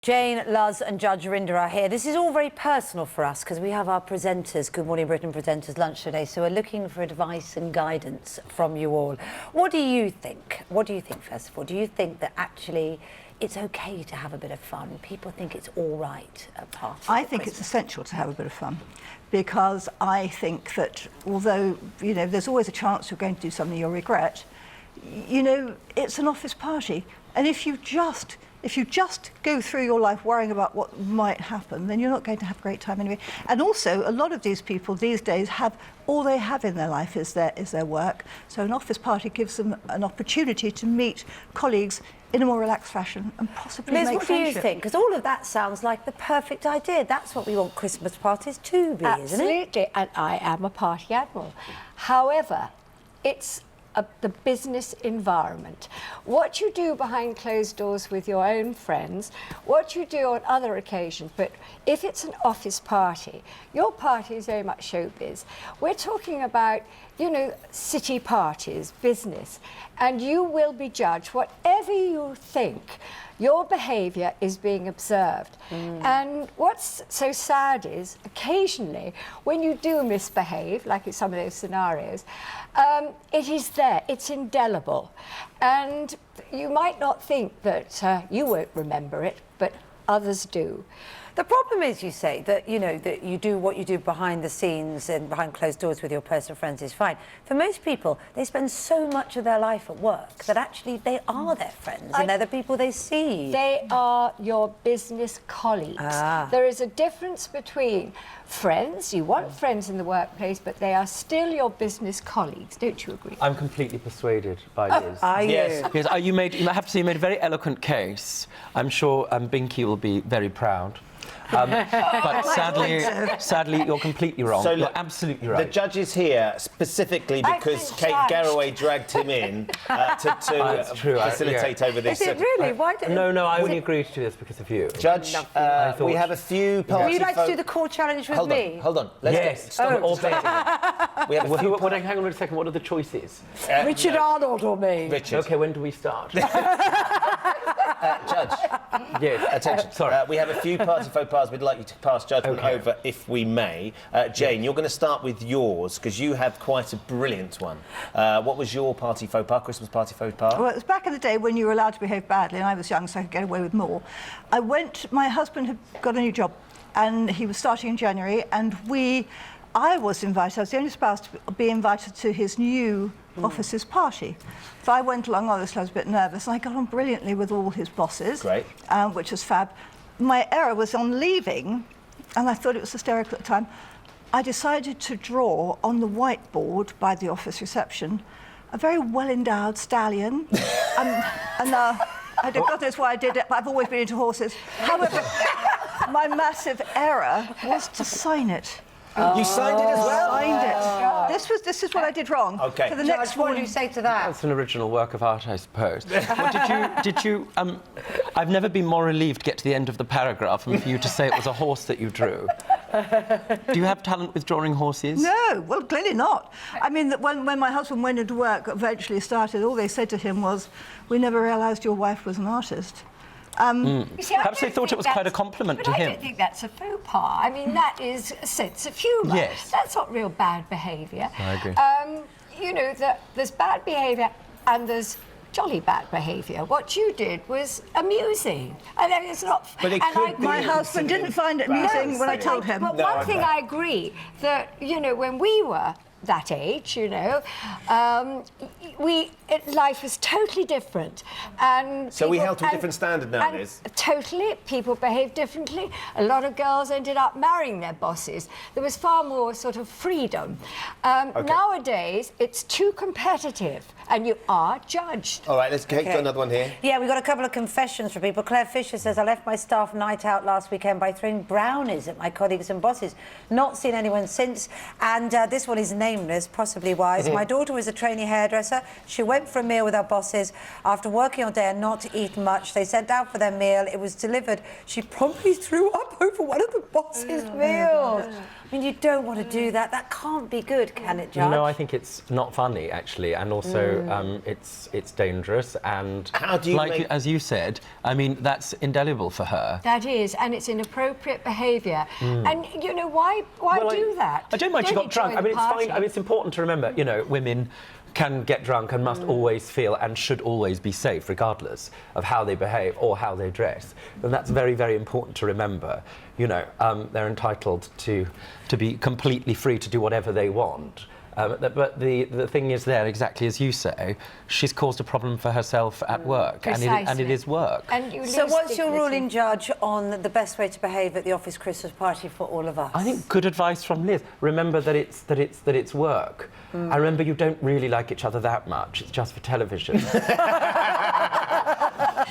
Jane, Luz and Judge Rinder are here. This is all very personal for us because we have our presenters, Good Morning Britain presenters, lunch today, so we're looking for advice and guidance from you all. What do you think? What do you think, first of all? Do you think that actually it's okay to have a bit of fun? People think it's all right at parties. I think it's essential to have a bit of fun, because I think that although, you know, there's always a chance you're going to do something you'll regret, you know, it's an office party, and if you just go through your life worrying about what might happen, then you're not going to have a great time anyway. And also, a lot of these people these days have, all they have in their life is their work. So an office party gives them an opportunity to meet colleagues in a more relaxed fashion and possibly Liz, make what do you friendship. think? Because all of that sounds like the perfect idea. That's what we want Christmas parties to be, isn't it? Absolutely, and I am a party animal. However, it's the business environment. What you do behind closed doors with your own friends, what you do on other occasions, but if it's an office party, your party is very much showbiz. We're talking about, you know, city parties, business, and you will be judged. Whatever you think, your behaviour is being observed. And what's so sad is, occasionally, when you do misbehave, like in some of those scenarios, it is there, it's indelible. And you might not think that you won't remember it, but others do. The problem is, you say, that, you know, that you do what you do behind the scenes and behind closed doors with your personal friends is fine. For most people, they spend so much of their life at work that actually they are their friends and they're the people they see. They are your business colleagues. There is a difference between friends. You want friends in the workplace, but they are still your business colleagues. Don't you agree? I'm completely persuaded by Liz. Are you? Yes, because I have to say you made a very eloquent case. I'm sure Binky will be very proud. But sadly, you're completely wrong. So you're look, absolutely right. The judge is here specifically because Kate Garraway dragged him in to facilitate over this. Is it really? Why do No, I only agreed to do this because of you. Judge, we have a few party Would you like to do the core challenge with me? Hold on. Let's stop it. Or Ben. We have a few hang on a second. What are the choices? Richard Arnold or me? Richard. Okay, when do we start? Judge. Yes. Attention. Sorry. We have a few party faux pas we'd like you to pass judgment over, if we may. Jane, you're going to start with yours, because you have quite a brilliant one. What was your party faux pas, Christmas party faux pas? Well, it was back in the day when you were allowed to behave badly, and I was young, so I could get away with more. My husband had got a new job, and he was starting in January, and I was invited, I was the only spouse to be invited to his new office's party. So I went along, obviously I was a bit nervous, and I got on brilliantly with all his bosses. Great. Which was fab. My error was on leaving, and I thought it was hysterical at the time. I decided to draw on the whiteboard by the office reception a very well-endowed stallion. I don't God knows why I did it, but I've always been into horses. However, my massive error was to sign it. You signed it as well? Signed it. This is what I did wrong. Okay. For the Judge, next what one, do you say to that? That's an original work of art, I suppose. Well, did you? I've never been more relieved to get to the end of the paragraph and for you to say it was a horse that you drew. Do you have talent with drawing horses? No, well, clearly not. I mean, that when my husband went into work, eventually started, all they said to him was, "We never realised your wife was an artist." You see, Perhaps they thought it was quite a compliment to I him. don't think that's a faux pas. I mean, that is a sense of humour. Yes. That's not real bad behaviour. I agree. You know, there's bad behaviour and there's jolly bad behaviour. What you did was amusing. I mean, it's not... But it could be. My husband didn't find it amusing when I told him. But one thing I agree, that, you know, when we were that age, you know, life was totally different, and So we held to a different standard nowadays. Totally, people behaved differently. A lot of girls ended up marrying their bosses. There was far more sort of freedom. Nowadays, it's too competitive, and you are judged. All right, let's Kate, got another one here. Yeah, we've got a couple of confessions from people. Claire Fisher says, I left my staff night out last weekend by throwing brownies at my colleagues and bosses. Not seen anyone since. And this one is nameless, possibly wise. My daughter was a trainee hairdresser. She went for a meal with our bosses. After working all day and not eating much, they sent out for their meal. It was delivered. She promptly threw up over one of the boss's meals. I mean, you don't want to do that. That can't be good, can it, Judge? No, I think it's not funny, actually, and also know, it's dangerous, and How do you like as you said, I mean, that's indelible for her. That is, and it's inappropriate behaviour. And you know why do that? I don't mind she got enjoy drunk. I the mean, it's party. fine. I mean, it's important to remember, you know, women can get drunk and must always feel and should always be safe, regardless of how they behave or how they dress. And that's very, very important to remember. You know, they're entitled to be completely free to do whatever they want. But the thing is there, exactly as you say, she's caused a problem for herself at work, and it is work. And you So lose what's your dignity. ruling, Judge, on the best way to behave at the office Christmas party for all of us? I think good advice from Liz. Remember that it's work. I remember you don't really like each other that much. It's just for television.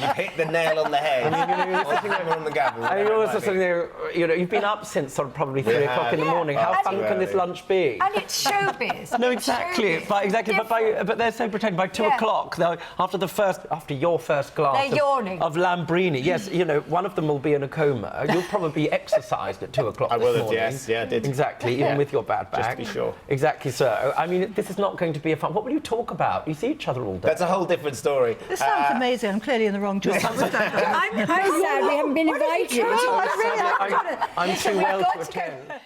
You hit the nail on the head. I mean, you're sitting there on the gavel. And you're also sitting there, you know, you've been up since sort of probably 3 o'clock in the morning. How fun can this lunch be? And it's showbiz. No, It's exactly. showbiz. But they're so pretending. By 2 o'clock, after your first glass They're yawning. of Lambrini, yes, you know, one of them will be in a coma. You'll probably be exercised at 2 o'clock. I will this have, morning. yes, yeah, I did. Exactly, even with your bad back. Just to be sure. Exactly so. I mean, this is not going to be a fun. What will you talk about? You see each other all day. That's a whole different story. This sounds amazing. I'm clearly in the wrong job. I'm sad we haven't been invited. Oh, I really I'm too well to got to go. attend.